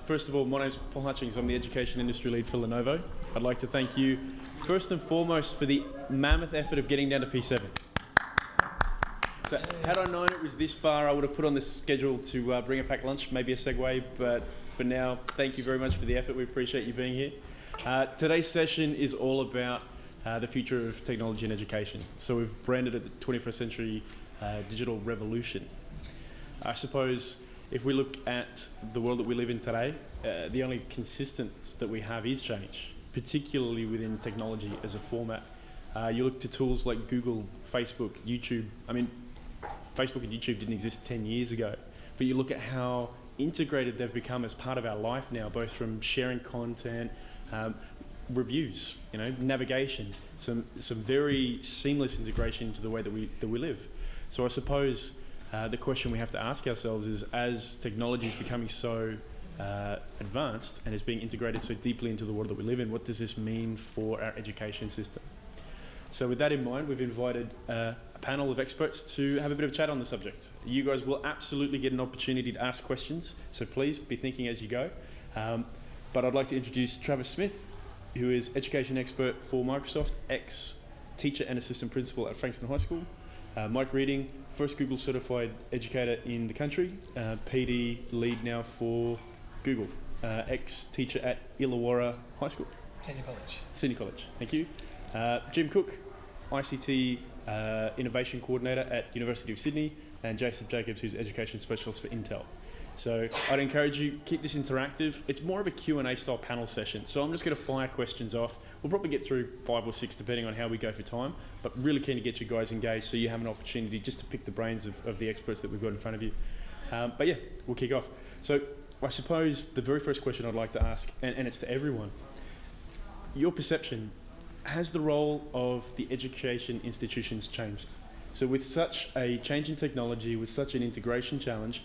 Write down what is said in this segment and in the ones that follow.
First of all, my name is Paul Hutchings. I'm the Education Industry Lead for Lenovo. I'd like to thank you first and foremost for the mammoth effort of getting down to P7. So, had I known it was this far, I would have put on this schedule to bring a packed lunch, maybe a segue, but for now, thank you very much for the effort. We appreciate you being here. Today's session is all about the future of technology and education. So we've branded it the 21st century digital revolution. I suppose if we look at the world that we live in today, the only consistence that we have is change, particularly within technology as a format. You look to tools like Google, Facebook, YouTube. I mean, Facebook and YouTube didn't exist 10 years ago, but you look at how integrated they've become as part of our life now, both from sharing content, reviews, navigation, some very seamless integration into the way that we live. So I suppose the question we have to ask ourselves is, as technology is becoming so advanced and is being integrated so deeply into the world that we live in, what does this mean for our education system? So with that in mind, we've invited a panel of experts to have a bit of a chat on the subject. You guys will absolutely get an opportunity to ask questions, so please be thinking as you go. But I'd like to introduce Travis Smith, who is education expert for Microsoft, ex-teacher and assistant principal at Frankston High School. Mike Reading, first Google certified educator in the country, PD lead now for Google, ex-teacher at Illawarra High School. Senior College, thank you. Jim Cook, ICT Innovation Coordinator at University of Sydney, and Jason Jacobs, who's Education Specialist for Intel. So I'd encourage you, keep this interactive. It's more of a Q&A style panel session. So I'm just going to fire questions off. We'll probably get through 5 or 6 depending on how we go for time, but really keen to get you guys engaged so you have an opportunity just to pick the brains of the experts that we've got in front of you. But yeah, we'll kick off. So I suppose the very first question I'd like to ask, and it's to everyone, your perception, has the role of the education institutions changed? So with such a change in technology, with such an integration challenge,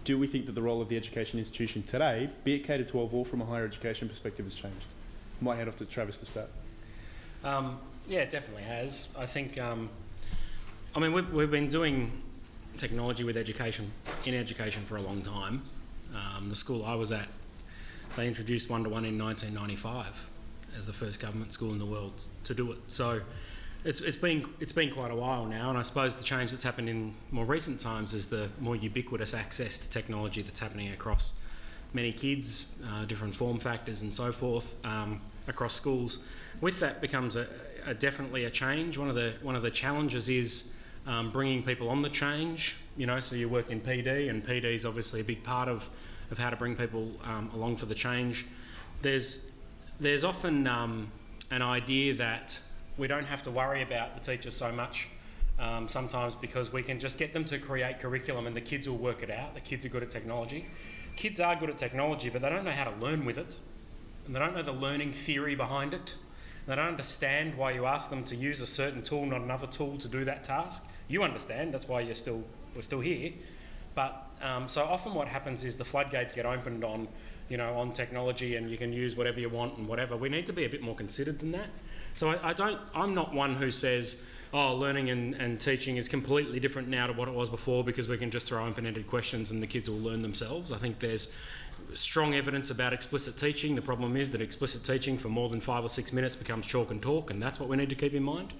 do we think that the role of the education institution today, be it K-12 or from a higher education perspective, has changed? Might head off to Travis to start. Yeah, it definitely has. I think, we've been doing technology with education, in education for a long time. The school I was at, they introduced one-to-one in 1995 as the first government school in the world to do it. So it's been quite a while now, and I suppose the change that's happened in more recent times is the more ubiquitous access to technology that's happening across many kids, different form factors and so forth, across schools. With that becomes definitely a change. One of the challenges is bringing people on the change. So you work in PD, and PD is obviously a big part of how to bring people along for the change. There's often an idea that we don't have to worry about the teachers so much sometimes, because we can just get them to create curriculum and the kids will work it out. The kids are good at technology. Kids are good at technology, but they don't know how to learn with it. And they don't know the learning theory behind it. They don't understand why you ask them to use a certain tool, not another tool, to do that task. You understand, that's why we're still here. But so often what happens is the floodgates get opened on technology, and you can use whatever you want and whatever. We need to be a bit more considered than that. So I'm not one who says, learning and teaching is completely different now to what it was before because we can just throw open-ended questions and the kids will learn themselves. I think there's strong evidence about explicit teaching. The problem is that explicit teaching for more than 5 or 6 minutes becomes chalk and talk, and that's what we need to keep in mind.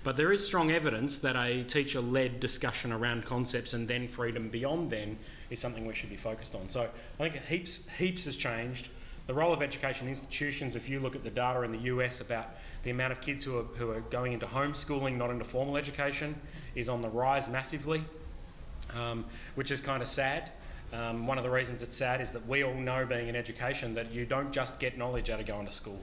But there is strong evidence that a teacher-led discussion around concepts and then freedom beyond then is something we should be focused on. So I think heaps has changed. The role of education institutions, if you look at the data in the US about the amount of kids who are going into homeschooling, not into formal education, is on the rise massively, which is kind of sad. One of the reasons it's sad is that we all know, being in education, that you don't just get knowledge out of going to school.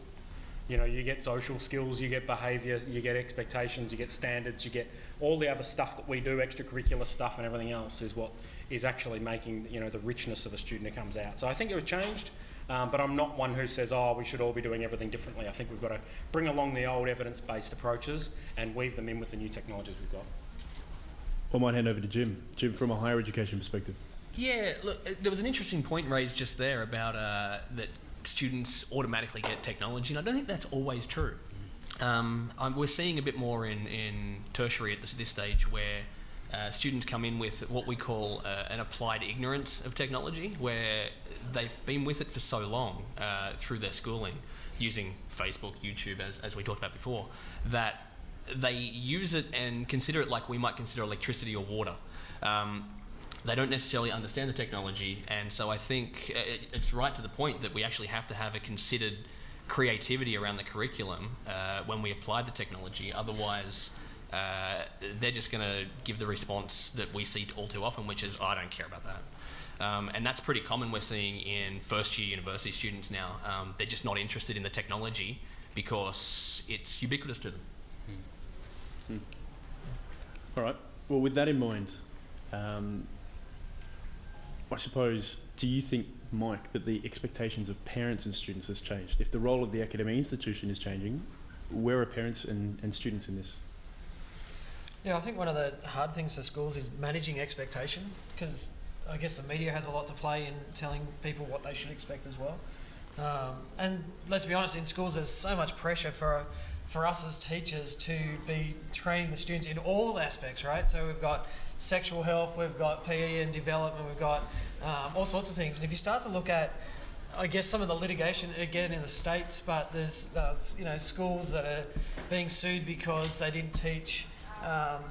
You get social skills, you get behaviour, you get expectations, you get standards, you get all the other stuff that we do, extracurricular stuff and everything else is what is actually making the richness of a student who comes out. So I think it was changed, but I'm not one who says, we should all be doing everything differently. I think we've got to bring along the old evidence-based approaches and weave them in with the new technologies we've got. I might hand over to Jim. Jim, from a higher education perspective. Yeah, look, there was an interesting point raised just there about that students automatically get technology, and I don't think that's always true. We're seeing a bit more in tertiary at this stage where students come in with what we call an applied ignorance of technology, where they've been with it for so long through their schooling, using Facebook, YouTube, as we talked about before, that they use it and consider it like we might consider electricity or water. They don't necessarily understand the technology, and so I think it's right to the point that we actually have to have a considered creativity around the curriculum when we apply the technology. Otherwise, they're just going to give the response that we see all too often, which is, I don't care about that. And that's pretty common we're seeing in first-year university students now. They're just not interested in the technology because it's ubiquitous to them. All right. Well, with that in mind, I suppose, do you think, Mike, that the expectations of parents and students has changed? If the role of the academic institution is changing, where are parents and students in this? Yeah, I think one of the hard things for schools is managing expectation, because I guess the media has a lot to play in telling people what they should expect as well. And let's be honest, in schools there's so much pressure for us as teachers to be training the students in all aspects, right? So we've got sexual health, we've got PE and development, we've got all sorts of things. And if you start to look at, I guess, some of the litigation, again, in the States, but there's schools that are being sued because they didn't teach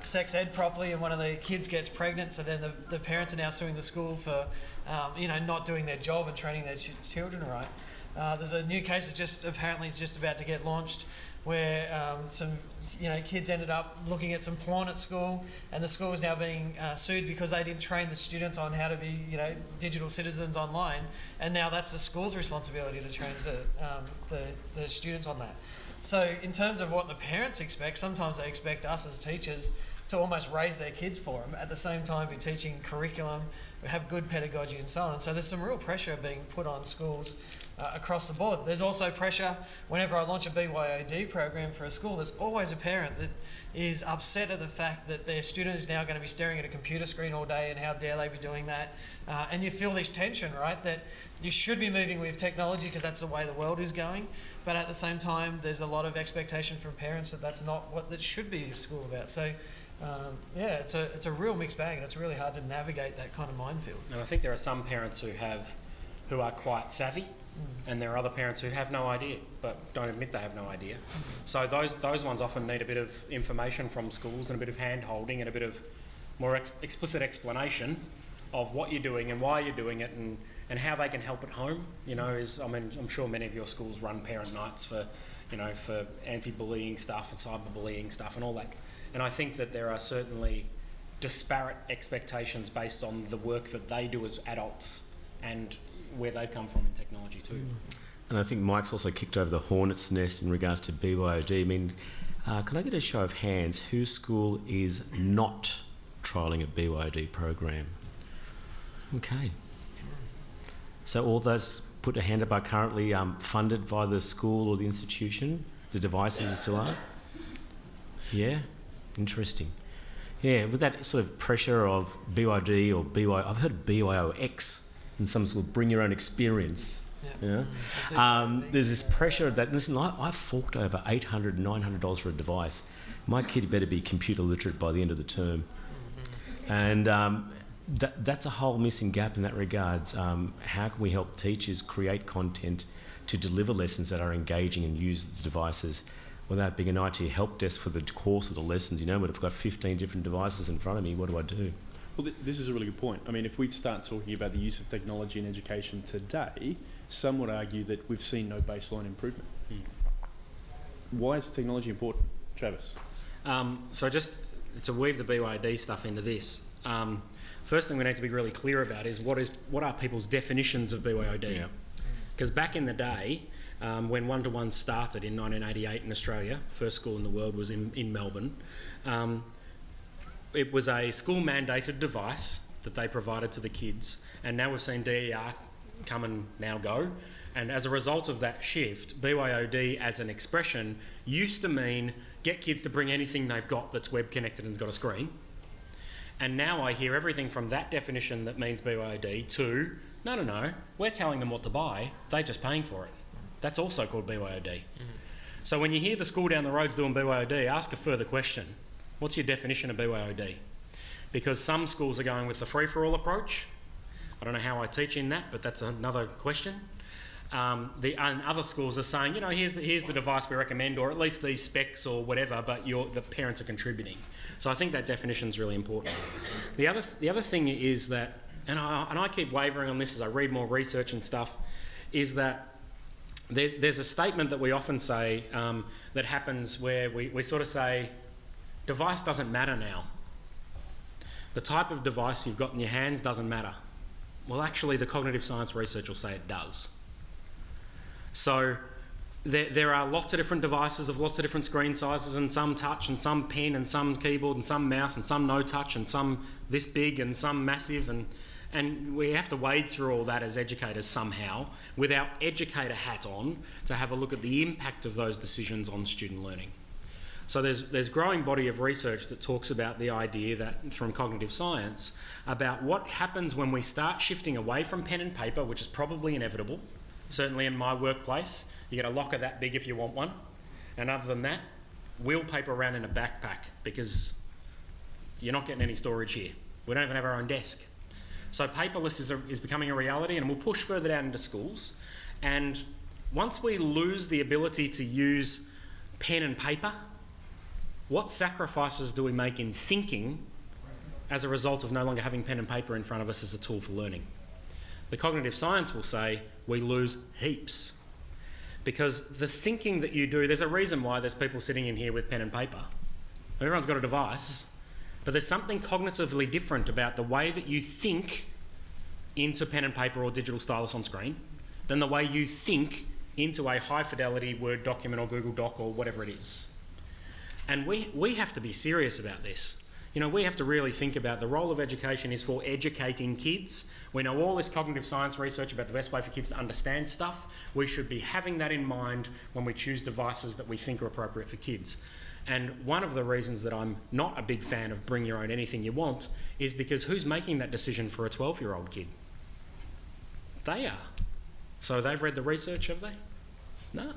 sex ed properly, and one of the kids gets pregnant, so then the parents are now suing the school for not doing their job and training their children right. There's a new case that's just about to get launched, where some kids ended up looking at some porn at school, and the school is now being sued because they didn't train the students on how to be digital citizens online, and now that's the school's responsibility to train the students on that. So in terms of what the parents expect, sometimes they expect us as teachers to almost raise their kids for them, at the same time be teaching curriculum, have good pedagogy and so on. So there's some real pressure being put on schools across the board. There's also pressure whenever I launch a BYOD program for a school. There's always a parent that is upset at the fact that their student is now going to be staring at a computer screen all day, and how dare they be doing that. And you feel this tension, right, that you should be moving with technology because that's the way the world is going, but at the same time there's a lot of expectation from parents that that's not what that should be school about. So it's a real mixed bag, and it's really hard to navigate that kind of minefield. And I think there are some parents who are quite savvy, and there are other parents who have no idea, but don't admit they have no idea. So those ones often need a bit of information from schools, and a bit of hand-holding, and a bit of more explicit explanation of what you're doing and why you're doing it, and how they can help at home. I'm sure many of your schools run parent nights for anti-bullying stuff and cyberbullying stuff and all that. And I think that there are certainly disparate expectations based on the work that they do as adults and where they've come from in technology too. And I think Mike's also kicked over the hornet's nest in regards to BYOD. I mean, can I get a show of hands whose school is not trialling a BYOD program? Okay. So all those put a hand up are currently funded by the school or the institution? The devices still are? Yeah? Interesting. Yeah, with that sort of pressure of BYD or I've heard of BYOX in some schools, bring your own experience. There's this pressure that, listen, I've forked over $800, $900 for a device. My kid better be computer literate by the end of the term. And that's a whole missing gap in that regards. How can we help teachers create content to deliver lessons that are engaging and use the devices without being an IT help desk for the course of the lessons? But if I've got 15 different devices in front of me, what do I do? Well, this is a really good point. I mean, if we start talking about the use of technology in education today, some would argue that we've seen no baseline improvement. Why is technology important, Travis? So just to weave the BYD stuff into this, first thing we need to be really clear about is what are people's definitions of BYOD? Because back in the day, when one-to-one started in 1988 in Australia, first school in the world was in Melbourne, it was a school-mandated device that they provided to the kids, and now we've seen DER come and now go, and as a result of that shift, BYOD as an expression used to mean get kids to bring anything they've got that's web-connected and's got a screen. And now I hear everything from that definition that means BYOD to, no, we're telling them what to buy, they're just paying for it. That's also called BYOD. So when you hear the school down the road's doing BYOD, ask a further question. What's your definition of BYOD? because some schools are going with the free-for-all approach. I don't know how I teach in that, but that's another question. And other schools are saying, here's the device we recommend, or at least these specs or whatever, but the parents are contributing. So I think that definition is really important. The other thing is that, and I keep wavering on this as I read more research and stuff, is that there's a statement that we often say that happens where we sort of say, device doesn't matter now. The type of device you've got in your hands doesn't matter. Well, actually, the cognitive science research will say it does. So there are lots of different devices of lots of different screen sizes, and some touch and some pen and some keyboard and some mouse and some no touch and some this big and some massive, and we have to wade through all that as educators somehow with our educator hat on to have a look at the impact of those decisions on student learning. So there's growing body of research that talks about the idea that, from cognitive science, about what happens when we start shifting away from pen and paper, which is probably inevitable. Certainly in my workplace, you get a locker that big if you want one. And other than that, wheel paper around in a backpack, because you're not getting any storage here. We don't even have our own desk. So paperless is becoming a reality, and we'll push further down into schools. And once we lose the ability to use pen and paper, what sacrifices do we make in thinking as a result of no longer having pen and paper in front of us as a tool for learning? The cognitive science will say we lose heaps. Because the thinking that you do, there's a reason why there's people sitting in here with pen and paper. Everyone's got a device, but there's something cognitively different about the way that you think into pen and paper or digital stylus on screen than the way you think into a high fidelity Word document or Google Doc or whatever it is. And we have to be serious about this. We have to really think about the role of education is for educating kids. We know all this cognitive science research about the best way for kids to understand stuff. We should be having that in mind when we choose devices that we think are appropriate for kids. And one of the reasons that I'm not a big fan of bring your own anything you want is because who's making that decision for a 12-year-old kid? They are. So they've read the research, have they? No.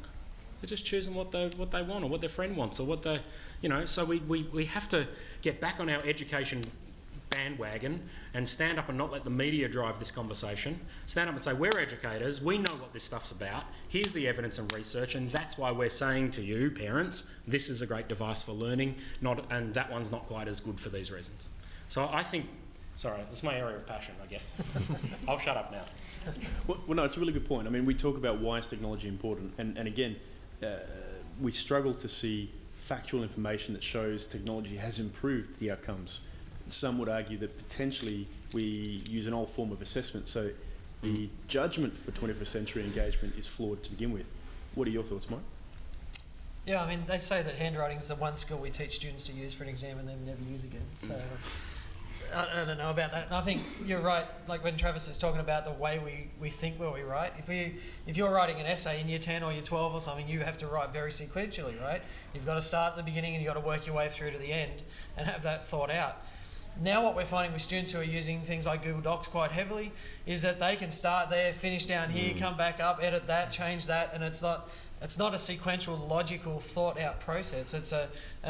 They're just choosing what they want, or what their friend wants, or what they, So we have to get back on our education bandwagon and stand up and not let the media drive this conversation. Stand up and say, we're educators, we know what this stuff's about, here's the evidence and research, and that's why we're saying to you, parents, this is a great device for learning, and that one's not quite as good for these reasons. So I think, sorry, that's my area of passion, I guess. I'll shut up now. Well, no, it's a really good point. I mean, we talk about why is technology important, and again, we struggle to see factual information that shows technology has improved the outcomes. Some would argue that potentially we use an old form of assessment, so the judgment for 21st century engagement is flawed to begin with. What are your thoughts, Mike? Yeah, I mean, they say that handwriting is the one skill we teach students to use for an exam and then never use again. So I don't know about that. And I think you're right, like when Travis is talking about the way we think where we write. If you're writing an essay in year 10 or year 12 or something, you have to write very sequentially, right? You've got to start at the beginning and you've got to work your way through to the end and have that thought out. Now what we're finding with students who are using things like Google Docs quite heavily is that they can start there, finish down here, come back up, edit that, change that, and it's not a sequential, logical, thought-out process. It's a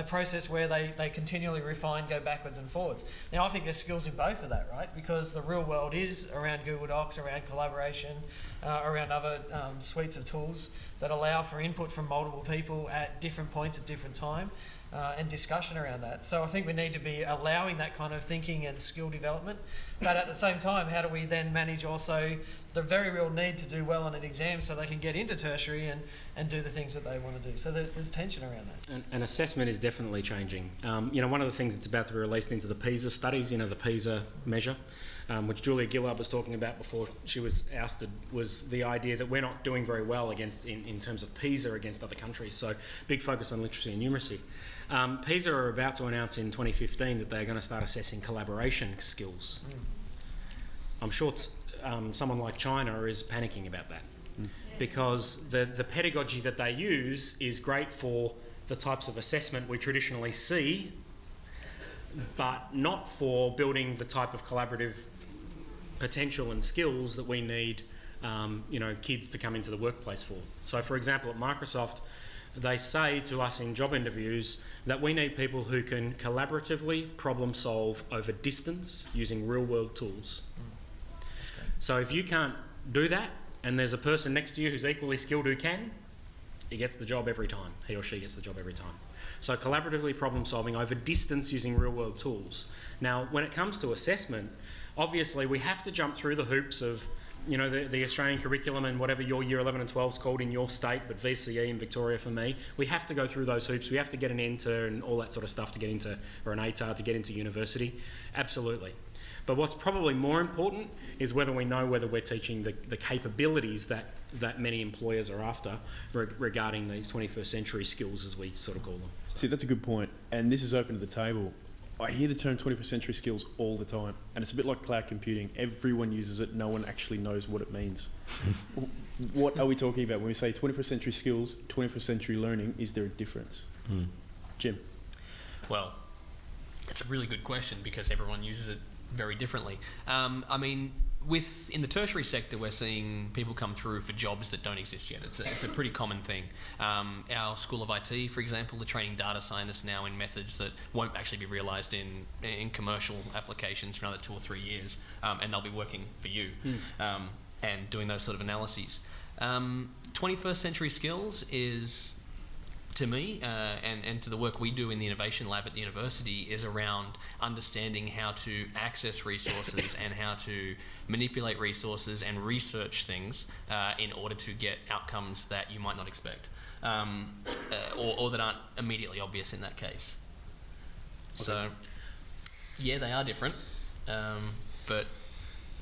process where they continually refine, go backwards and forwards. Now, I think there's skills in both of that, right? Because the real world is around Google Docs, around collaboration, around other suites of tools that allow for input from multiple people at different points at different time. And discussion around that. So I think we need to be allowing that kind of thinking and skill development. But at the same time, how do we then manage also the very real need to do well on an exam so they can get into tertiary and do the things that they want to do? So there's tension around that. And assessment is definitely changing. One of the things that's about to be released into the PISA studies, the PISA measure, which Julia Gillard was talking about before she was ousted, was the idea that we're not doing very well in terms of PISA against other countries. So big focus on literacy and numeracy. PISA are about to announce in 2015 that they're going to start assessing collaboration skills. I'm sure someone like China is panicking about that because the pedagogy that they use is great for the types of assessment we traditionally see, but not for building the type of collaborative potential and skills that we need kids to come into the workplace for. So for example, at Microsoft, they say to us in job interviews that we need people who can collaboratively problem solve over distance using real world tools. That's great. So if you can't do that and there's a person next to you who's equally skilled who can, he gets the job every time. He or she gets the job every time. So collaboratively problem solving over distance using real world tools. Now, when it comes to assessment, obviously we have to jump through the hoops of, you know, the Australian curriculum and whatever your year 11 and 12 is called in your state, but VCE in Victoria for me, we have to go through those hoops. We have to get an enter and all that sort of stuff to get into, or an ATAR to get into university. Absolutely. But what's probably more important is whether we know whether we're teaching the capabilities that many employers are after regarding these 21st century skills, as we sort of call them. See, that's a good point, and this is open to the table. I hear the term 21st century skills all the time, and it's a bit like cloud computing. Everyone uses it, no one actually knows what it means. What are we talking about when we say 21st century skills, 21st century learning? Is there a difference? Jim? Well, it's a really good question because everyone uses it very differently. I mean, in the tertiary sector, we're seeing people come through for jobs that don't exist yet. It's a pretty common thing. Our School of IT, for example, are training data scientists now in methods that won't actually be realised in commercial applications for another 2 or 3 years, and they'll be working for you and doing those sort of analyses. 21st century skills is, to me, and to the work we do in the Innovation Lab at the university, is around understanding how to access resources and how to manipulate resources and research things in order to get outcomes that you might not expect or that aren't immediately obvious in that case. Okay. So, yeah, they are different, but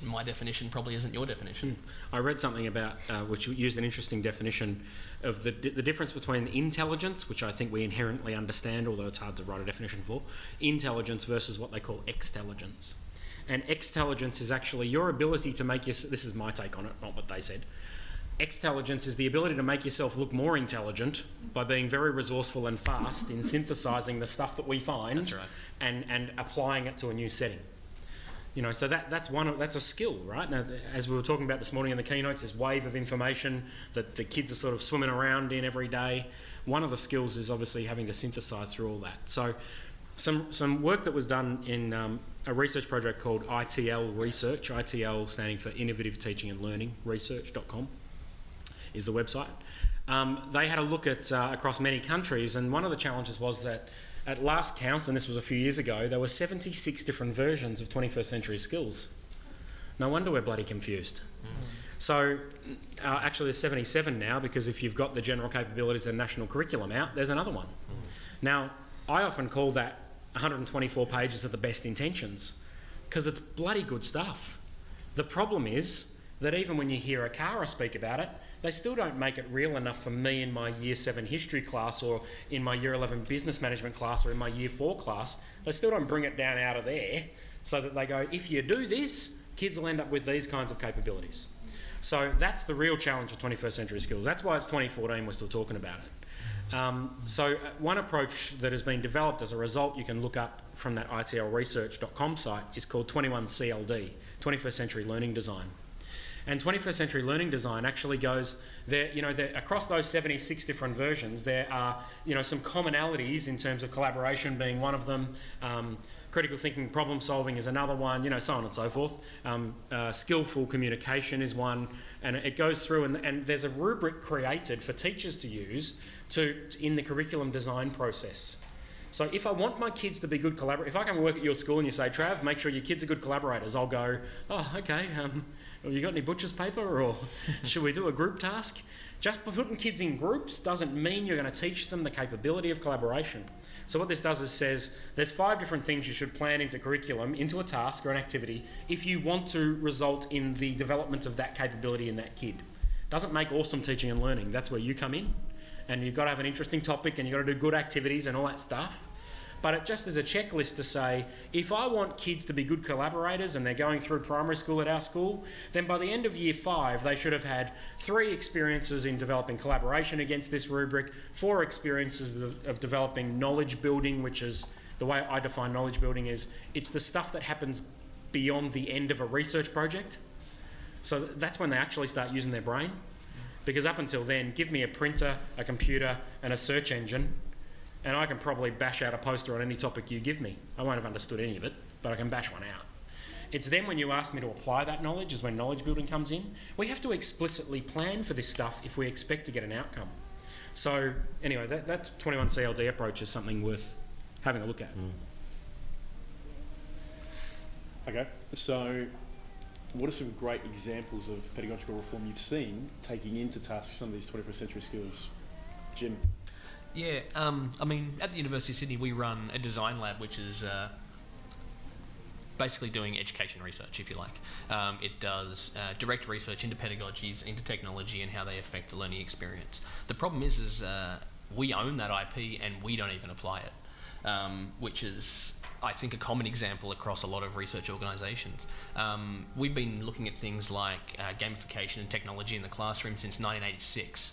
my definition probably isn't your definition. I read something about, which used an interesting definition of the difference between intelligence, which I think we inherently understand, although it's hard to write a definition for, intelligence versus what they call extelligence. And extelligence is actually your ability to make this is my take on it, not what they said. Extelligence is the ability to make yourself look more intelligent by being very resourceful and fast in synthesising the stuff that we find. That's right. and applying it to a new setting. You know, so that's a skill, right? Now, as we were talking about this morning in the keynotes, this wave of information that the kids are sort of swimming around in every day. One of the skills is obviously having to synthesise through all that. So some work that was done in a research project called ITL Research, ITL standing for Innovative Teaching and Learning, research.com is the website. They had a look at across many countries, and one of the challenges was that at last count, and this was a few years ago, there were 76 different versions of 21st century skills. No wonder we're bloody confused. So actually there's 77 now, because if you've got the general capabilities and national curriculum out, there's another one. Now, I often call that 124 pages of the best intentions, because it's bloody good stuff. The problem is that even when you hear a Cara speak about it, they still don't make it real enough for me in my Year 7 history class, or in my Year 11 business management class, or in my Year 4 class. They still don't bring it down out of there so that they go, if you do this, kids will end up with these kinds of capabilities. So that's the real challenge of 21st century skills. That's why it's 2014 we're still talking about it. So one approach that has been developed as a result, you can look up from that itlresearch.com site, is called 21CLD, 21st Century Learning Design. And 21st Century Learning Design actually goes there, you know, across those 76 different versions, there are, you know, some commonalities in terms of collaboration being one of them, critical thinking, problem solving is another one, you know, so on and so forth. Skillful communication is one, and it goes through, and there's a rubric created for teachers to use in the curriculum design process. So if I want my kids to be good collaborators, if I come work at your school and you say, Trav, make sure your kids are good collaborators, I'll go, oh, okay, have you got any butcher's paper, or should we do a group task? Just by putting kids in groups doesn't mean you're going to teach them the capability of collaboration. So what this does is says there's 5 different things you should plan into curriculum, into a task or an activity, if you want to result in the development of that capability in that kid. Doesn't make awesome teaching and learning. That's where you come in, and you've got to have an interesting topic, and you've got to do good activities and all that stuff. But it just is a checklist to say, if I want kids to be good collaborators and they're going through primary school at our school, then by the end of year 5, they should have had 3 experiences in developing collaboration against this rubric, 4 experiences of developing knowledge building, which is, the way I define knowledge building is, it's the stuff that happens beyond the end of a research project. So that's when they actually start using their brain. Because up until then, give me a printer, a computer, and a search engine, and I can probably bash out a poster on any topic you give me. I won't have understood any of it, but I can bash one out. It's then when you ask me to apply that knowledge is when knowledge building comes in. We have to explicitly plan for this stuff if we expect to get an outcome. So anyway, that 21 CLD approach is something worth having a look at. Okay, so what are some great examples of pedagogical reform you've seen taking into task some of these 21st century skills? Jim? Yeah, I mean, at the University of Sydney, we run a design lab, which is basically doing education research, if you like. It does direct research into pedagogies, into technology, and how they affect the learning experience. The problem is we own that IP and we don't even apply it, which is, I think, a common example across a lot of research organisations. We've been looking at things like gamification and technology in the classroom since 1986.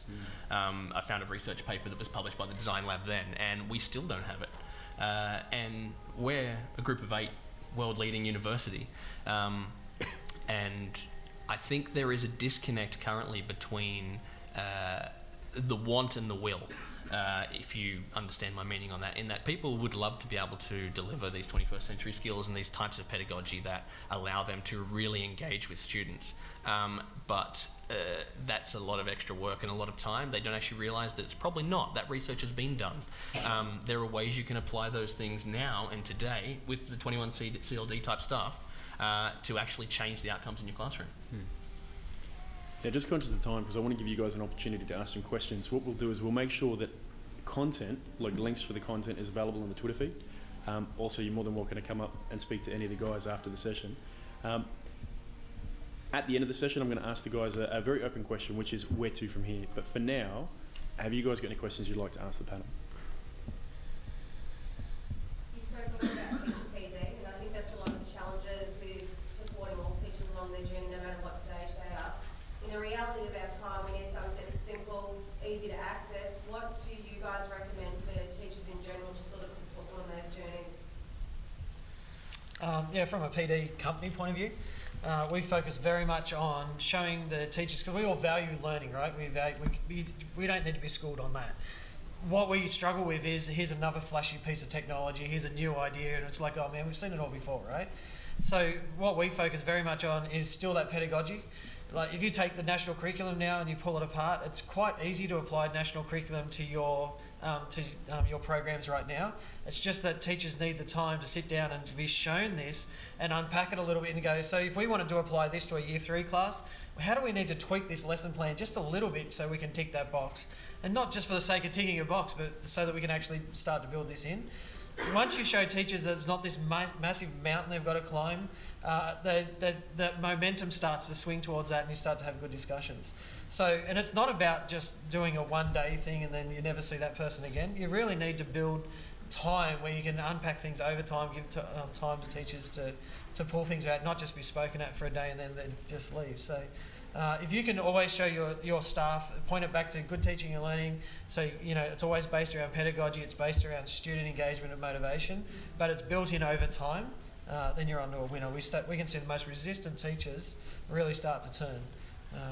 I found a research paper that was published by the Design Lab then, and we still don't have it. And we're a group of 8 world-leading university. And I think there is a disconnect currently between the want and the will. If you understand my meaning on that, in that people would love to be able to deliver these 21st century skills and these types of pedagogy that allow them to really engage with students. But that's a lot of extra work and a lot of time. They don't actually realise that it's probably not. That research has been done. There are ways you can apply those things now and today with the 21 CLD type stuff to actually change the outcomes in your classroom. Yeah, just conscious of time, because I want to give you guys an opportunity to ask some questions. What we'll do is we'll make sure that content, like links for the content, is available on the Twitter feed. Also, you're more than welcome to come up and speak to any of the guys after the session. At the end of the session, I'm going to ask the guys a very open question, which is where to from here. But for now, have you guys got any questions you'd like to ask the panel? You spoke a lot about teacher PD, and I think that's a lot of the challenges with supporting all teachers along their journey, no matter what stage they are. In the reality of our time, we need something that's simple, easy to access. What do you guys recommend for teachers in general to sort of support them on those journeys? Yeah, from a PD company point of view, we focus very much on showing the teachers, because we all value learning, right? We don't need to be schooled on that. What we struggle with is, here's another flashy piece of technology, here's a new idea, and it's like, oh man, we've seen it all before, right? So what we focus very much on is still that pedagogy. Like, if you take the national curriculum now and you pull it apart, it's quite easy to apply national curriculum to your programs right now. It's just that teachers need the time to sit down and to be shown this and unpack it a little bit and go, so if we wanted to apply this to a Year 3 class, how do we need to tweak this lesson plan just a little bit so we can tick that box? And not just for the sake of ticking a box, but so that we can actually start to build this in. Once you show teachers that it's not this massive mountain they've got to climb, the momentum starts to swing towards that, and you start to have good discussions. So, and it's not about just doing a one-day thing and then you never see that person again. You really need to build time where you can unpack things over time, give time to teachers to pull things out, not just be spoken at for a day and then just leave. So if you can always show your staff, point it back to good teaching and learning, so you know it's always based around pedagogy, it's based around student engagement and motivation, but it's built in over time, then you're onto a winner. We can see the most resistant teachers really start to turn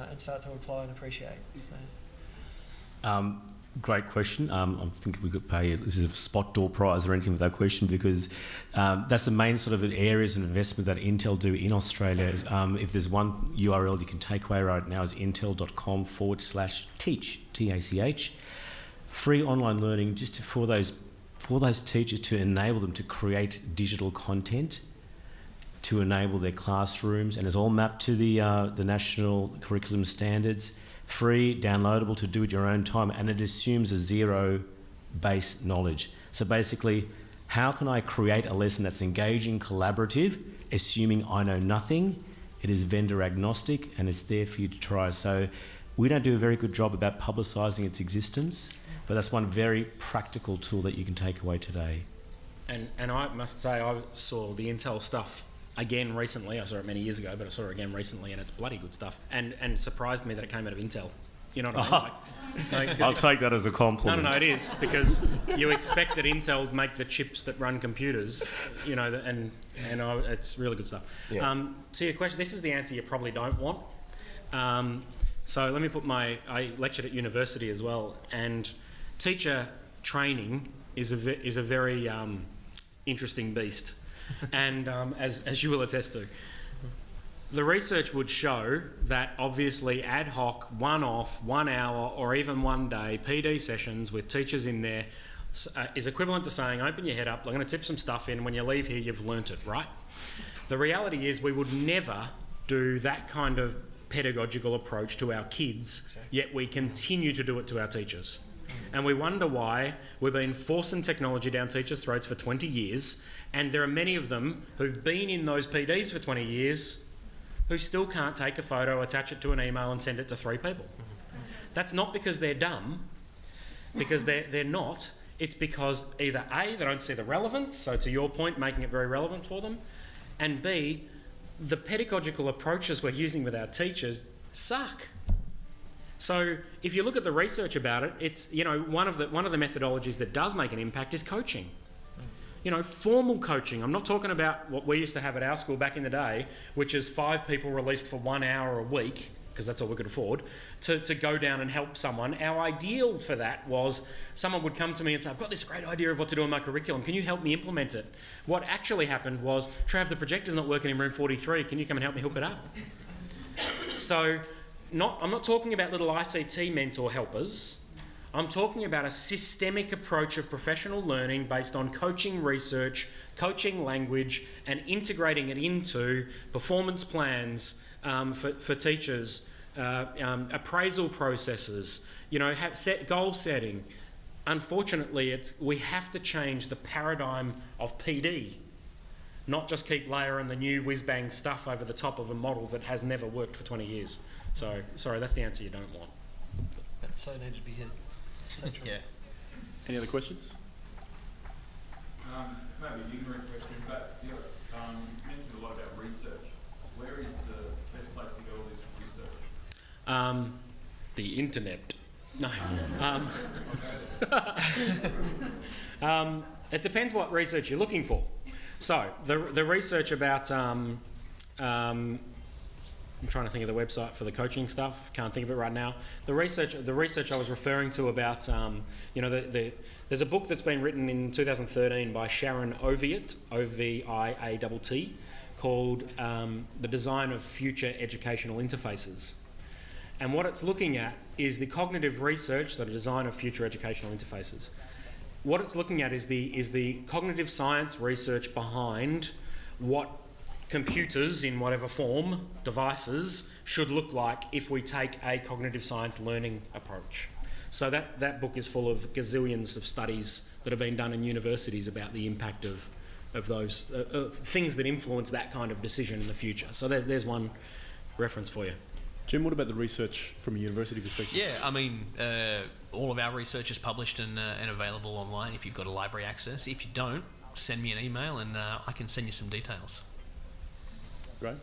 and start to apply and appreciate. So. Great question. I think we could pay this is a spot door prize or anything with that question, because that's the main sort of areas of investment that Intel do in Australia. Is, if there's one URL you can take away right now, is intel.com/teach, TACH. Free online learning just for those teachers, to enable them to create digital content, to enable their classrooms, and it's all mapped to the national curriculum standards. Free, downloadable, to do at your own time, and it assumes a zero-based knowledge. So basically, how can I create a lesson that's engaging, collaborative, assuming I know nothing? It is vendor agnostic, and it's there for you to try. So we don't do a very good job about publicising its existence, but that's one very practical tool that you can take away today. And I must say, I saw the Intel stuff again recently. I saw it many years ago, but I saw it again recently, and it's bloody good stuff. And it surprised me that it came out of Intel. You know what I mean? I'll take that as a compliment. No, it is, because you expect that Intel would make the chips that run computers, you know, and it's really good stuff. Yeah. So your question, this is the answer you probably don't want. So let me put I lectured at university as well, and teacher training is a very interesting beast, and as you will attest to. The research would show that obviously ad hoc, one-off, 1 hour or even 1 day PD sessions with teachers in there is equivalent to saying, open your head up, I'm going to tip some stuff in, when you leave here you've learnt it, right? The reality is we would never do that kind of pedagogical approach to our kids, yet we continue to do it to our teachers. And we wonder why we've been forcing technology down teachers' throats for 20 years, and there are many of them who've been in those PDs for 20 years who still can't take a photo, attach it to an email and send it to 3 people. That's not because they're dumb, because they're not. It's because either A, they don't see the relevance, so to your point, making it very relevant for them, and B, the pedagogical approaches we're using with our teachers suck. So if you look at the research about it, it's, you know, one of the methodologies that does make an impact is coaching. You know, formal coaching. I'm not talking about what we used to have at our school back in the day, which is 5 people released for 1 hour a week, because that's all we could afford, to go down and help someone. Our ideal for that was someone would come to me and say, I've got this great idea of what to do in my curriculum. Can you help me implement it? What actually happened was, Trav, the projector's not working in room 43. Can you come and help me hook it up? So I'm not talking about little ICT mentor helpers. I'm talking about a systemic approach of professional learning based on coaching research, coaching language, and integrating it into performance plans for teachers, appraisal processes, you know, set goal setting. Unfortunately, we have to change the paradigm of PD, not just keep layering the new whiz-bang stuff over the top of a model that has never worked for 20 years. So, sorry, that's the answer you don't want. That so needed to be hit. So true. Yeah. Any other questions? Maybe an ignorant question, but you mentioned a lot about research. Where is the best place to go with this research? The internet. No. It depends what research you're looking for. So the research about I'm trying to think of the website for the coaching stuff. Can't think of it right now. The research I was referring to about, you know, there's a book that's been written in 2013 by Sharon Oviatt, O-V-I-A-T-T, called The Design of Future Educational Interfaces. And what it's looking at is the cognitive research, so the design of future educational interfaces. What it's looking at is the cognitive science research behind what computers in whatever form, devices, should look like if we take a cognitive science learning approach. So that book is full of gazillions of studies that have been done in universities about the impact of those things that influence that kind of decision in the future. So there's one reference for you. Jim, what about the research from a university perspective? Yeah, I mean, all of our research is published and available online if you've got a library access. If you don't, send me an email and I can send you some details. Great.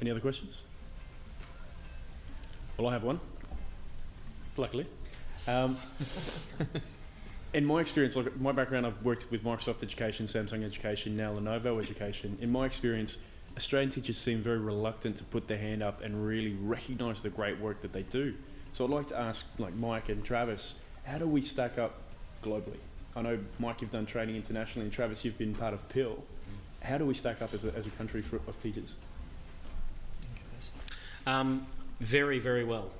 Any other questions? Well, I have one, luckily. In my experience, like my background, I've worked with Microsoft Education, Samsung Education, now Lenovo Education. In my experience, Australian teachers seem very reluctant to put their hand up and really recognise the great work that they do. So I'd like to ask, like Mike and Travis, how do we stack up globally? I know, Mike, you've done training internationally, and Travis, you've been part of PIL. How do we stack up as a country of teachers? Very, very well.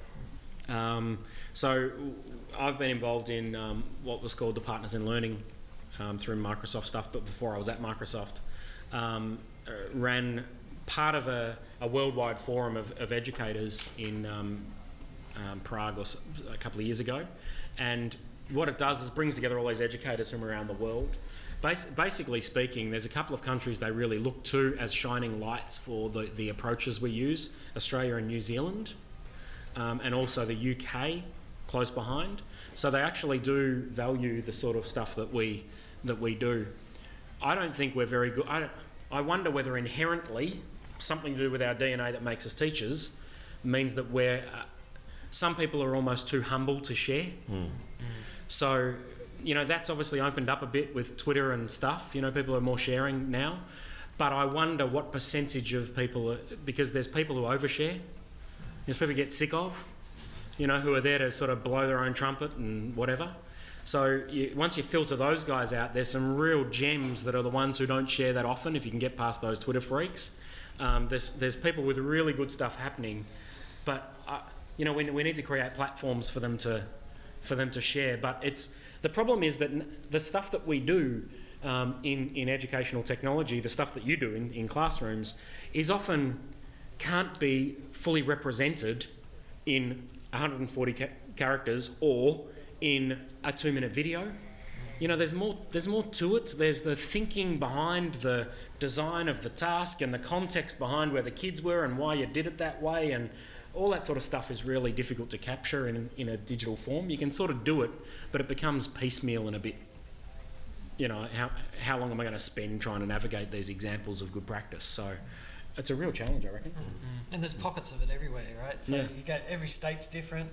So I've been involved in what was called the Partners in Learning through Microsoft stuff, but before I was at Microsoft, ran part of a worldwide forum of educators in Prague a couple of years ago. And what it does is brings together all these educators from around the world. Basically speaking, there's a couple of countries they really look to as shining lights for the approaches we use, Australia and New Zealand, and also the UK close behind. So they actually do value the sort of stuff that we do. I don't think we're very good. I wonder whether inherently something to do with our DNA that makes us teachers means that some people are almost too humble to share. So, you know, that's obviously opened up a bit with Twitter and stuff. You know, people are more sharing now. But I wonder what percentage of people, because there's people who overshare, There's people you get sick of, you know, who are there to sort of blow their own trumpet and whatever. So once you filter those guys out, there's some real gems that are the ones who don't share that often, if you can get past those Twitter freaks. There's people with really good stuff happening, but you know, we need to create platforms for them to share. But the problem is that the stuff that we do in educational technology, the stuff that you do in classrooms, is often can't be fully represented in 140 characters or in a 2-minute video. You know, there's more to it. There's the thinking behind the design of the task and the context behind where the kids were and why you did it that way, and all that sort of stuff is really difficult to capture in a digital form. You can sort of do it, but it becomes piecemeal and a bit, you know, how long am I going to spend trying to navigate these examples of good practice? So it's a real challenge, I reckon. And there's pockets of it everywhere, right? So Yeah. you go, every state's different.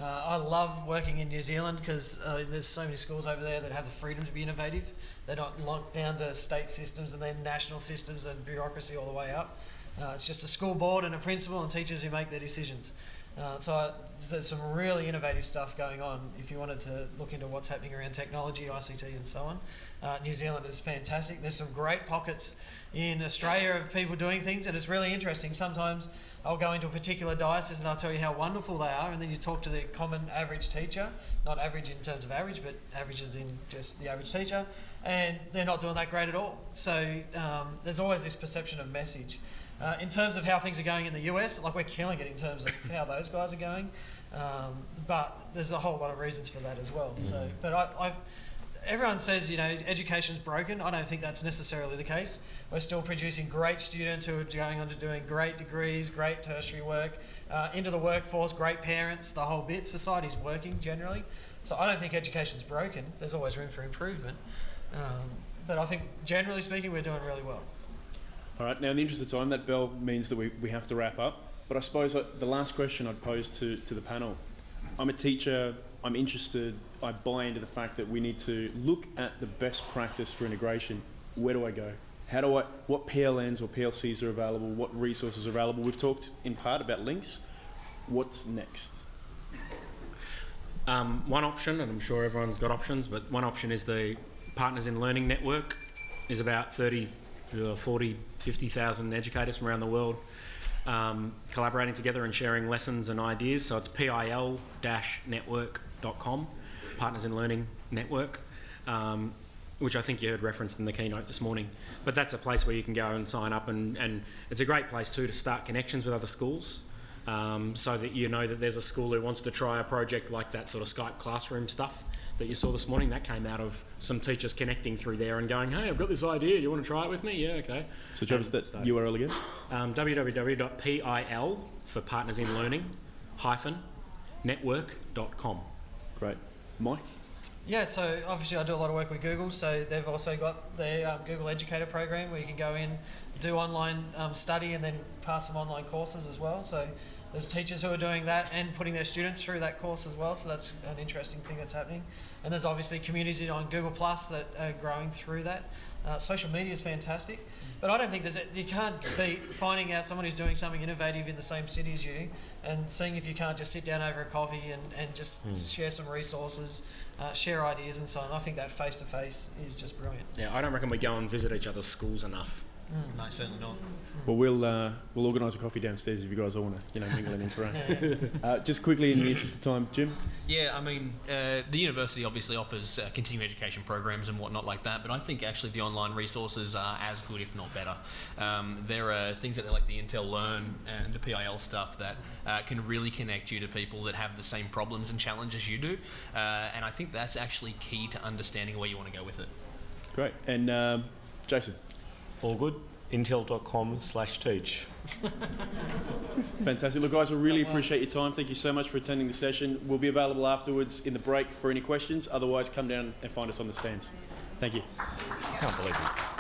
I love working in New Zealand because there's so many schools over there that have the freedom to be innovative. They're not locked down to state systems and then national systems and bureaucracy all the way up. It's just a school board and a principal and teachers who make their decisions. So there's some really innovative stuff going on if you wanted to look into what's happening around technology, ICT and so on. New Zealand is fantastic. There's some great pockets in Australia of people doing things, and it's really interesting. Sometimes I'll go into a particular diocese and I'll tell you how wonderful they are, and then you talk to the common average teacher, not average in terms of average, but averages in just the average teacher, and they're not doing that great at all. So there's always this perception of message. In terms of how things are going in the US, like we're killing it in terms of how those guys are going, but there's a whole lot of reasons for that as well. So, but everyone says, you know, education's broken. I don't think that's necessarily the case. We're still producing great students who are going on to doing great degrees, great tertiary work, into the workforce, great parents, the whole bit. Society's working generally. So I don't think education's broken. There's always room for improvement. But I think generally speaking, we're doing really well. All right, now in the interest of time, that bell means that we have to wrap up. But I suppose the last question I'd pose to the panel, I'm a teacher, I'm interested, I buy into the fact that we need to look at the best practice for integration. Where do I go? What PLNs or PLCs are available? What resources are available? We've talked in part about links. What's next? One option, and I'm sure everyone's got options, but one option is the Partners in Learning network. Is about 30, 40, 50,000 educators from around the world collaborating together and sharing lessons and ideas. So it's pil-network.com, Partners in Learning Network, which I think you heard referenced in the keynote this morning. But that's a place where you can go and sign up, and it's a great place too to start connections with other schools, so that you know that there's a school who wants to try a project like that sort of Skype classroom stuff that you saw this morning. That came out of some teachers connecting through there and going, hey, I've got this idea, you want to try it with me? Yeah, okay. So Travis, that URL again? www.pil, for Partners in Learning, -network.com. Great. Mike? Yeah, so obviously I do a lot of work with Google, so they've also got their Google Educator program where you can go in, do online study and then pass some online courses as well. So there's teachers who are doing that and putting their students through that course as well, so that's an interesting thing that's happening. And there's obviously communities on Google Plus that are growing through that. Social media is fantastic, but I don't think you can't beat finding out someone who's doing something innovative in the same city as you and seeing if you can't just sit down over a coffee and just share some resources, share ideas and so on. I think that face-to-face is just brilliant. Yeah, I don't reckon we go and visit each other's schools enough. No, certainly not. Well, we'll organise a coffee downstairs if you guys all want to, mingle and interact. Just quickly, in the interest of time, Jim. Yeah, I mean, the university obviously offers continuing education programs and whatnot like that, but I think actually the online resources are as good, if not better. There are things that like the Intel Learn and the PIL stuff that can really connect you to people that have the same problems and challenges you do, and I think that's actually key to understanding where you want to go with it. Great. And Jason? All good. Intel.com/teach. Fantastic. Look, guys, I really appreciate your time. Thank you so much for attending the session. We'll be available afterwards in the break for any questions. Otherwise, come down and find us on the stands. Thank you. Can't believe it.